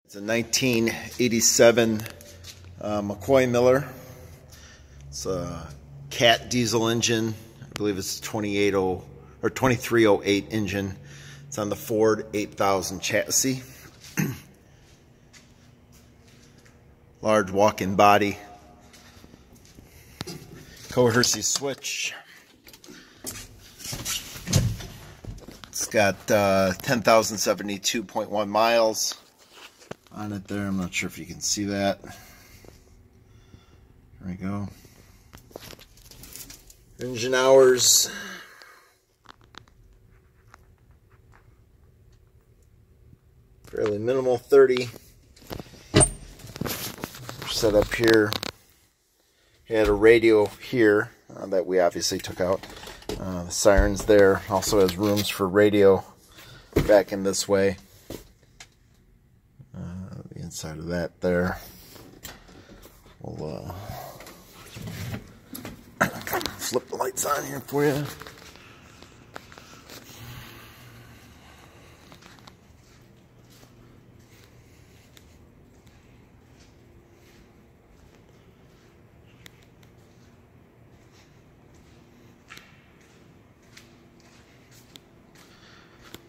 It's a 1987 McCoy Miller. It's a Cat diesel engine. I believe it's 2308 engine. It's on the Ford 8000 chassis. Large walk-in body. Cohersey switch. It's got 10,072.1 miles on it there. I'm not sure if you can see that. There we go. Engine hours. Fairly minimal, 30. Set up here. He had a radio here that we obviously took out. The sirens there. Also has rooms for radio back in this way. The inside of that there. We'll flip the lights on here for you.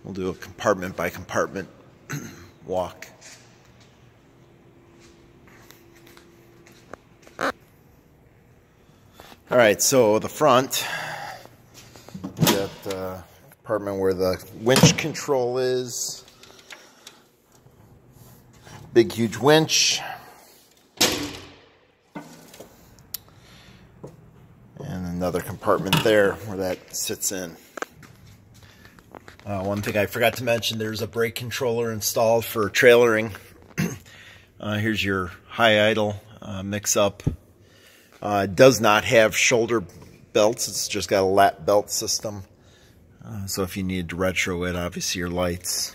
We'll do a compartment by compartment walk. Alright, so the front, we got the compartment where the winch control is. Big, huge winch. And another compartment there where that sits in. One thing I forgot to mention, there's a brake controller installed for trailering. Here's your high idle mix-up. It does not have shoulder belts. It's just got a lap belt system. So if you need to retro it, obviously your lights.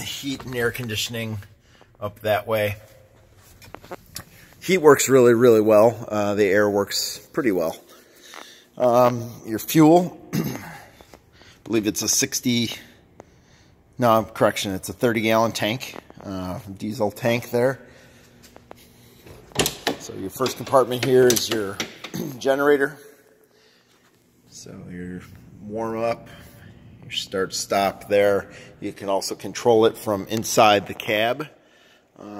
Heat and air conditioning up that way. Heat works really, really well. The air works pretty well. Your fuel. I believe it's a 30 gallon tank, diesel tank there. So your first compartment here is your generator. So your warm up, your start stop there. You can also control it from inside the cab,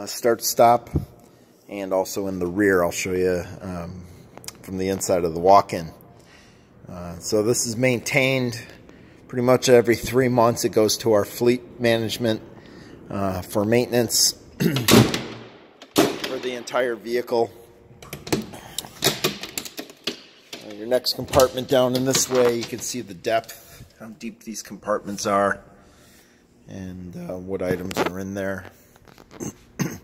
start stop, and also in the rear. I'll show you from the inside of the walk-in. So this is maintained pretty much every 3 months. It goes to our fleet management for maintenance for the entire vehicle. Your next compartment down in this way, you can see the depth, how deep these compartments are, and what items are in there. You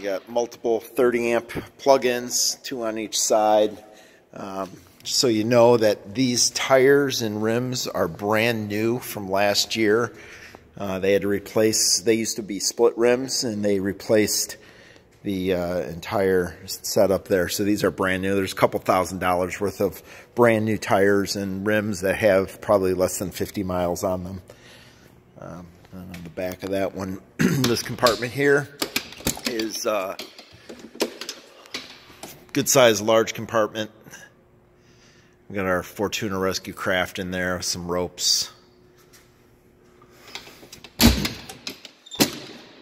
got multiple 30 amp plug-ins, 2 on each side. So you know that these tires and rims are brand new from last year. They had to replace, they used to be split rims, and they replaced the entire setup there. So these are brand new. There's a couple $1,000s worth of brand new tires and rims that have probably less than 50 miles on them. And on the back of that one, this compartment here is good size, large compartment. We got our Fortuna Rescue Craft in there, some ropes.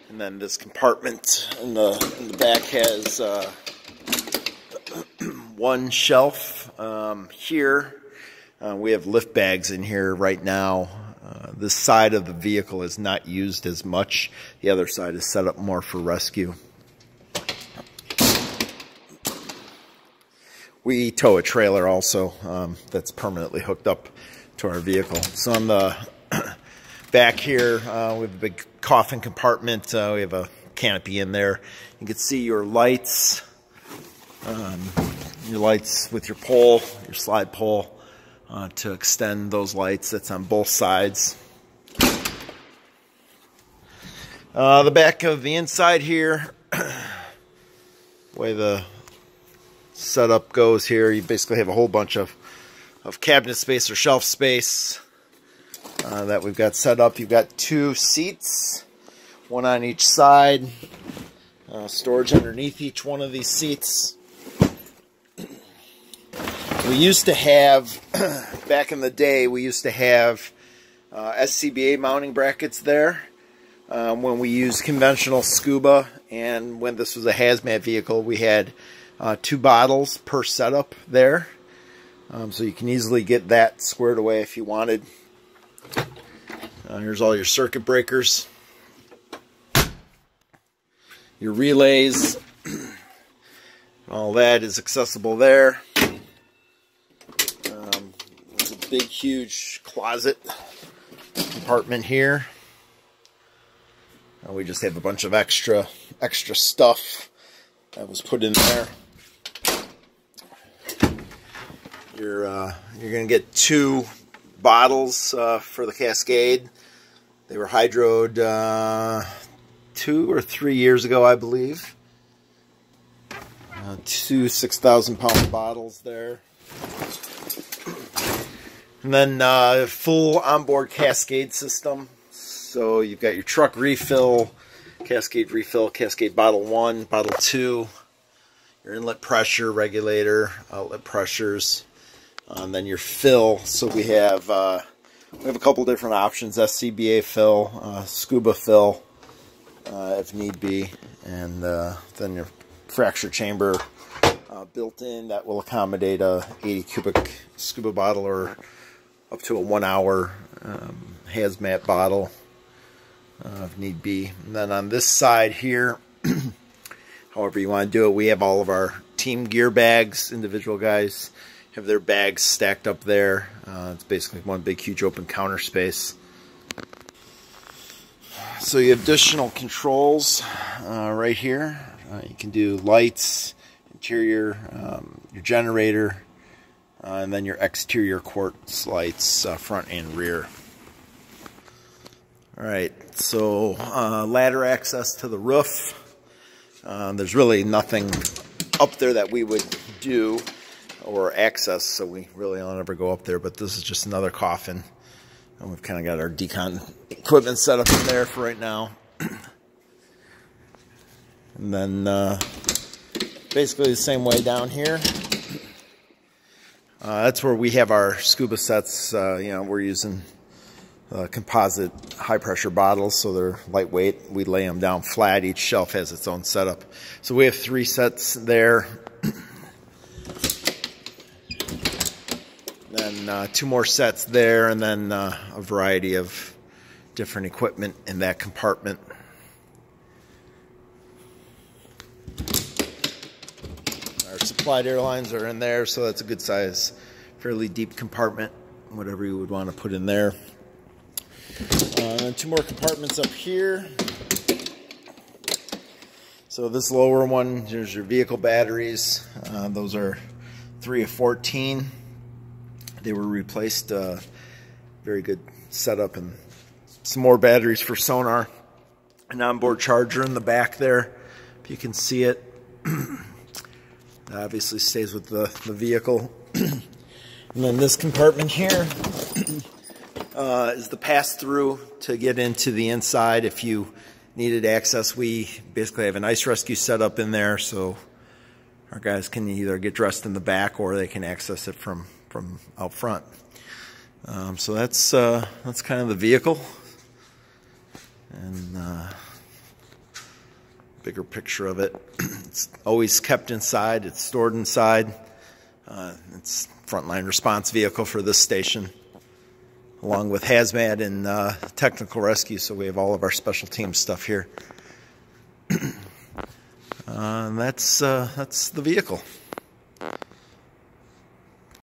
And then this compartment in the back has one shelf here. We have lift bags in here right now. This side of the vehicle is not used as much. The other side is set up more for rescue. We tow a trailer also that's permanently hooked up to our vehicle. So on the back here, we have a big coffin compartment. We have a canopy in there. You can see your lights with your pole, your slide pole to extend those lights. That's on both sides. The back of the inside here, way the setup goes here, you basically have a whole bunch of cabinet space or shelf space. that we've got set up. You've got 2 seats, 1 on each side, storage underneath each one of these seats. We used to have, back in the day, we used to have SCBA mounting brackets there when we used conventional scuba, and when this was a hazmat vehicle, we had 2 bottles per setup there. So you can easily get that squared away if you wanted. Here's all your circuit breakers, your relays, all that is accessible there. There's a big, huge closet compartment here. We just have a bunch of extra stuff that was put in there. You're going to get 2 bottles for the Cascade. They were hydroed 2 or 3 years ago, I believe. 2 6,000-pound bottles there. And then full onboard Cascade system. So you've got your truck refill, Cascade bottle 1, bottle 2, your inlet pressure regulator, outlet pressures, and then your fill. So we have a couple different options: SCBA fill, scuba fill, if need be, and then your fracture chamber built in that will accommodate a 80 cubic scuba bottle or up to a 1 hour hazmat bottle if need be. And then on this side here, however you want to do it, we have all of our team gear bags. Individual guys have their bags stacked up there. It's basically one big huge open counter space. So you have additional controls right here. You can do lights, interior, your generator, and then your exterior quartz lights, front and rear. Alright, so ladder access to the roof. There's really nothing up there that we would do or access, so we really don't ever go up there, but this is just another coffin. And we've kind of got our decon equipment set up in there for right now. And then basically the same way down here. That's where we have our scuba sets. You know, we're using composite high pressure bottles, so they're lightweight. We lay them down flat. Each shelf has its own setup. So we have 3 sets there. Then 2 more sets there, and then a variety of different equipment in that compartment. Our supplied airlines are in there, so that's a good size, fairly deep compartment, whatever you would want to put in there. 2 more compartments up here. So this lower one, there's your vehicle batteries. Those are 3 of 14. They were replaced. Very good setup, and some more batteries for sonar. An onboard charger in the back there, if you can see it. Obviously stays with the vehicle. And then this compartment here is the pass-through to get into the inside. If you needed access, we basically have an ice rescue set up in there, so our guys can either get dressed in the back or they can access it from out front. So that's kind of the vehicle, and bigger picture of it. It's always kept inside. It's stored inside. It's frontline response vehicle for this station, along with hazmat and technical rescue. So we have all of our special team stuff here. And that's the vehicle.